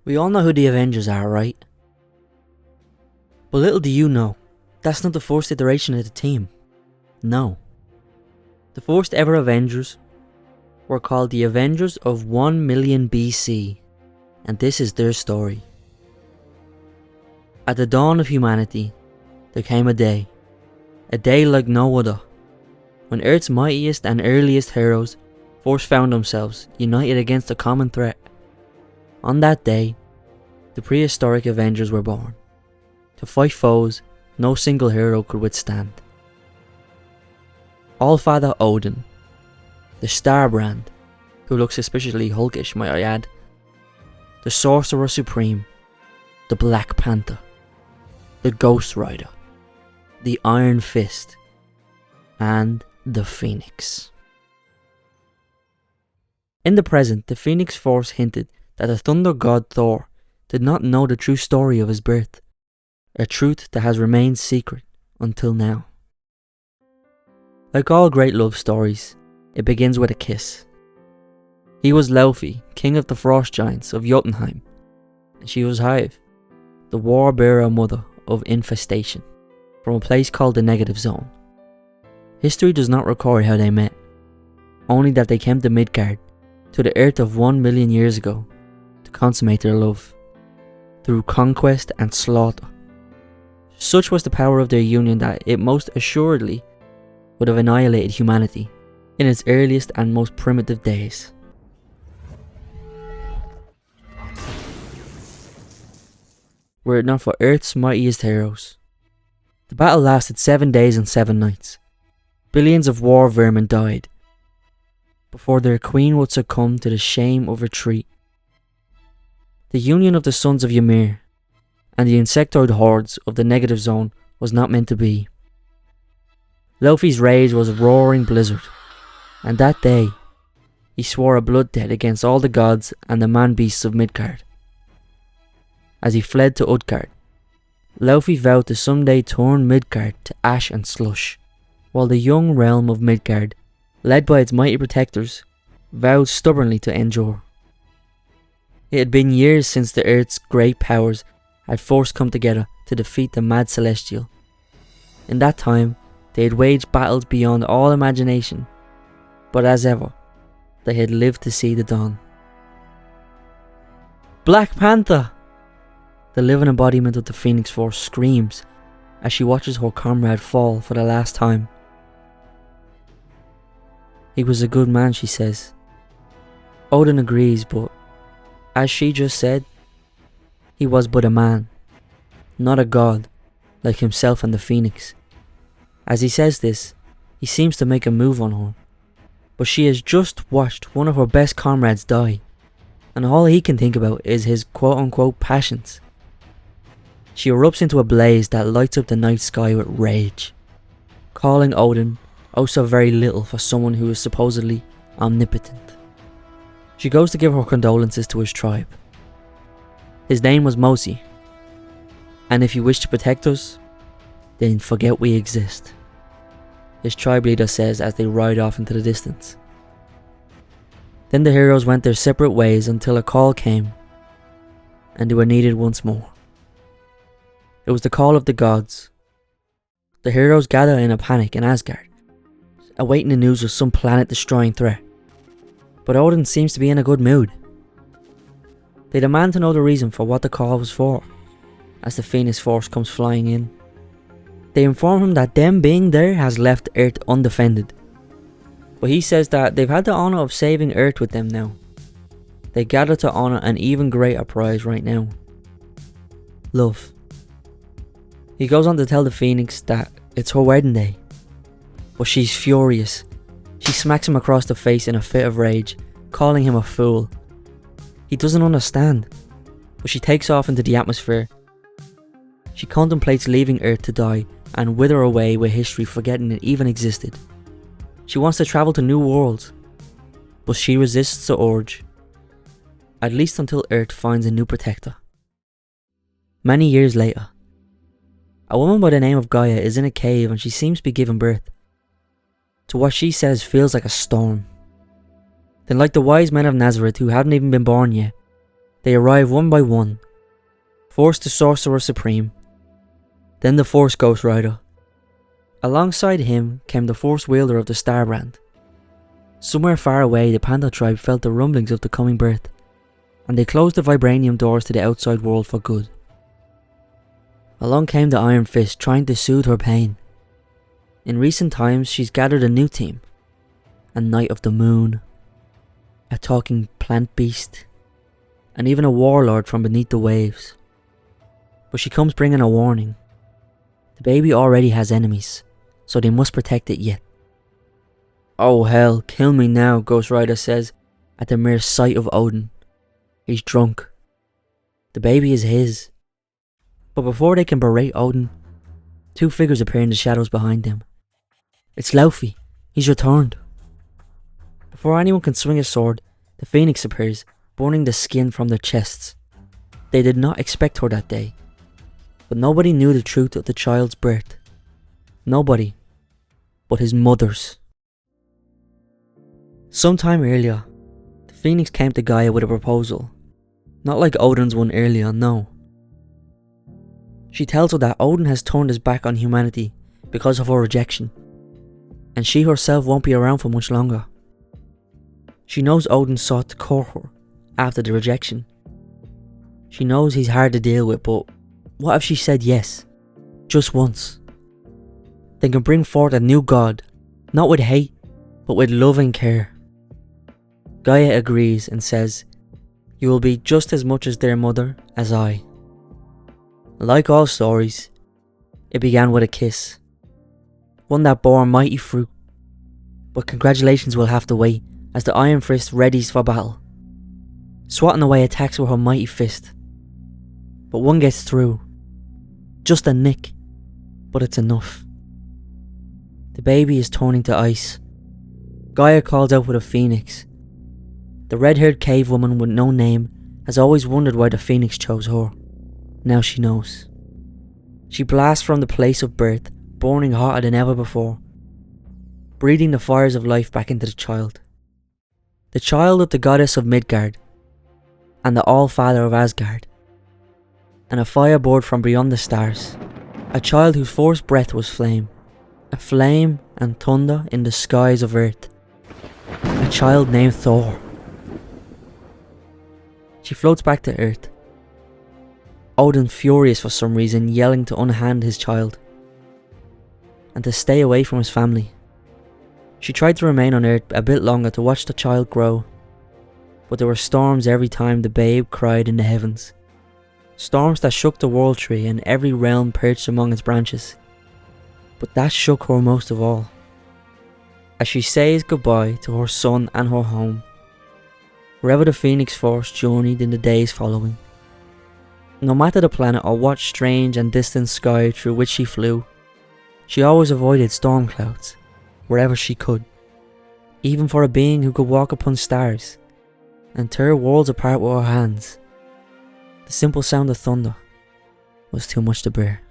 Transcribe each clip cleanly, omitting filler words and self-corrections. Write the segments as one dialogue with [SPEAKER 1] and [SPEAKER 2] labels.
[SPEAKER 1] We all know who the Avengers are, right? But little do you know, that's not the first iteration of the team. No. The first ever Avengers were called the Avengers of 1 million BC, and this is their story. At the dawn of humanity, there came a day like no other, when Earth's mightiest and earliest heroes first found themselves united against a common threat. On that day, the prehistoric Avengers were born, to fight foes no single hero could withstand. Allfather Odin, the Starbrand, who looks suspiciously hulkish might I add, the Sorcerer Supreme, the Black Panther, the Ghost Rider, the Iron Fist, and the Phoenix. In the present, the Phoenix Force hinted that the thunder god Thor did not know the true story of his birth, a truth that has remained secret until now. Like all great love stories, it begins with a kiss. He was Laufey, king of the frost giants of Jotunheim, and she was Hive, the war-bearer mother of infestation, from a place called the Negative Zone. History does not record how they met, only that they came to Midgard, to the Earth of 1 million years ago, to consummate their love, through conquest and slaughter. Such was the power of their union that it most assuredly would have annihilated humanity in its earliest and most primitive days. Were it not for Earth's mightiest heroes. The battle lasted 7 days and 7 nights. Billions of war vermin died before their queen would succumb to the shame of retreat. The union of the sons of Ymir and the insectoid hordes of the Negative Zone was not meant to be. Laufey's rage was a roaring blizzard, and that day he swore a blood debt against all the gods and the man-beasts of Midgard. As he fled to Utgard, Laufey vowed to someday turn Midgard to ash and slush, while the young realm of Midgard, led by its mighty protectors, vowed stubbornly to endure. It had been years since the Earth's great powers had first come together to defeat the mad Celestial. In that time, they had waged battles beyond all imagination, but as ever, they had lived to see the dawn. Black Panther! The living embodiment of the Phoenix Force screams as she watches her comrade fall for the last time. He was a good man, she says. Odin agrees, but as she just said, he was but a man, not a god, like himself and the Phoenix. As he says this, he seems to make a move on her, but she has just watched one of her best comrades die, and all he can think about is his quote-unquote passions. She erupts into a blaze that lights up the night sky with rage, calling Odin oh so very little for someone who is supposedly omnipotent. She goes to give her condolences to his tribe. His name was Mosi, and if you wish to protect us, then forget we exist, his tribe leader says as they ride off into the distance. Then the heroes went their separate ways until a call came, and they were needed once more. It was the call of the gods. The heroes gather in a panic in Asgard, awaiting the news of some planet-destroying threat. But Odin seems to be in a good mood. They demand to know the reason for what the call was for, as the Phoenix Force comes flying in. They inform him that them being there has left Earth undefended, but he says that they've had the honour of saving Earth with them now. They gather to honour an even greater prize right now: love. He goes on to tell the Phoenix that it's her wedding day, but she's furious. She smacks him across the face in a fit of rage, calling him a fool. He doesn't understand, but she takes off into the atmosphere. She contemplates leaving Earth to die and wither away with history, forgetting it even existed. She wants to travel to new worlds, but she resists the urge, at least until Earth finds a new protector. Many years later, a woman by the name of Gaia is in a cave and she seems to be giving birth to what she says feels like a storm. Then, like the wise men of Nazareth who hadn't even been born yet, They arrive one by one. First the Sorcerer Supreme, then the first Ghost Rider. Alongside him came the first wielder of the Starbrand. Somewhere far away, the Panther tribe felt the rumblings of the coming birth, and they closed the vibranium doors to the outside world for good. Along came the Iron Fist, trying to soothe her pain. In recent times, she's gathered a new team. A Knight of the Moon, a talking plant beast, and even a warlord from beneath the waves. But she comes bringing a warning. The baby already has enemies, so they must protect it yet. "Oh hell, kill me now," Ghost Rider says at the mere sight of Odin. He's drunk. The baby is his. But before they can berate Odin, two figures appear in the shadows behind them. It's Laufey. He's returned. Before anyone can swing a sword, the Phoenix appears, burning the skin from their chests. They did not expect her that day. But nobody knew the truth of the child's birth. Nobody but his mother's. Sometime earlier, the Phoenix came to Gaia with a proposal. Not like Odin's one earlier, no. She tells her that Odin has turned his back on humanity because of her rejection, and she herself won't be around for much longer. She knows Odin sought to cure her after the rejection. She knows he's hard to deal with, but what if she said yes, just once? They can bring forth a new god, not with hate, but with love and care. Gaia agrees and says, "You will be just as much as their mother as I." Like all stories, it began with a kiss, one that bore mighty fruit. But congratulations will have to wait as the Iron Fist readies for battle, swatting away attacks with her mighty fist. But one gets through. Just a nick, but it's enough. The baby is turning to ice. Gaia calls out with a phoenix. The red-haired cave woman with no name has always wondered why the Phoenix chose her. Now she knows. She blasts from the place of birth, burning hotter than ever before, breathing the fires of life back into the child. The child of the goddess of Midgard, and the All-Father of Asgard, and a firebird from beyond the stars. A child whose first breath was flame, a flame and thunder in the skies of earth. A child named Thor. She floats back to Earth. Odin, furious for some reason, yelling to unhand his child and to stay away from his family. She tried to remain on Earth a bit longer to watch the child grow, but there were storms every time the babe cried in the heavens. Storms that shook the world tree and every realm perched among its branches. But that shook her most of all, as she says goodbye to her son and her home, wherever the Phoenix Force journeyed in the days following. No matter the planet or what strange and distant sky through which she flew, she always avoided storm clouds, wherever she could, even for a being who could walk upon stars and tear worlds apart with her hands. The simple sound of thunder was too much to bear.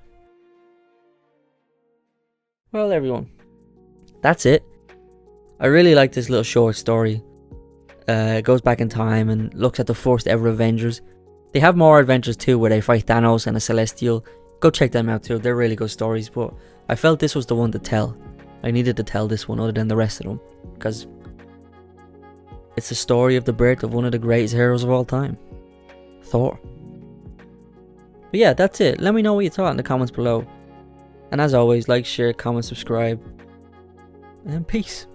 [SPEAKER 1] Well, everyone, that's it. I really like this little short story. It goes back in time and looks at the first ever Avengers. They have more adventures too, where they fight Thanos and a Celestial. Go check them out too, they're really good stories, but I felt this was the one to tell. I needed to tell this one other than the rest of them, because it's the story of the birth of one of the greatest heroes of all time, Thor. But yeah, that's it. Let me know what you thought in the comments below. And as always, like, share, comment, subscribe, and peace.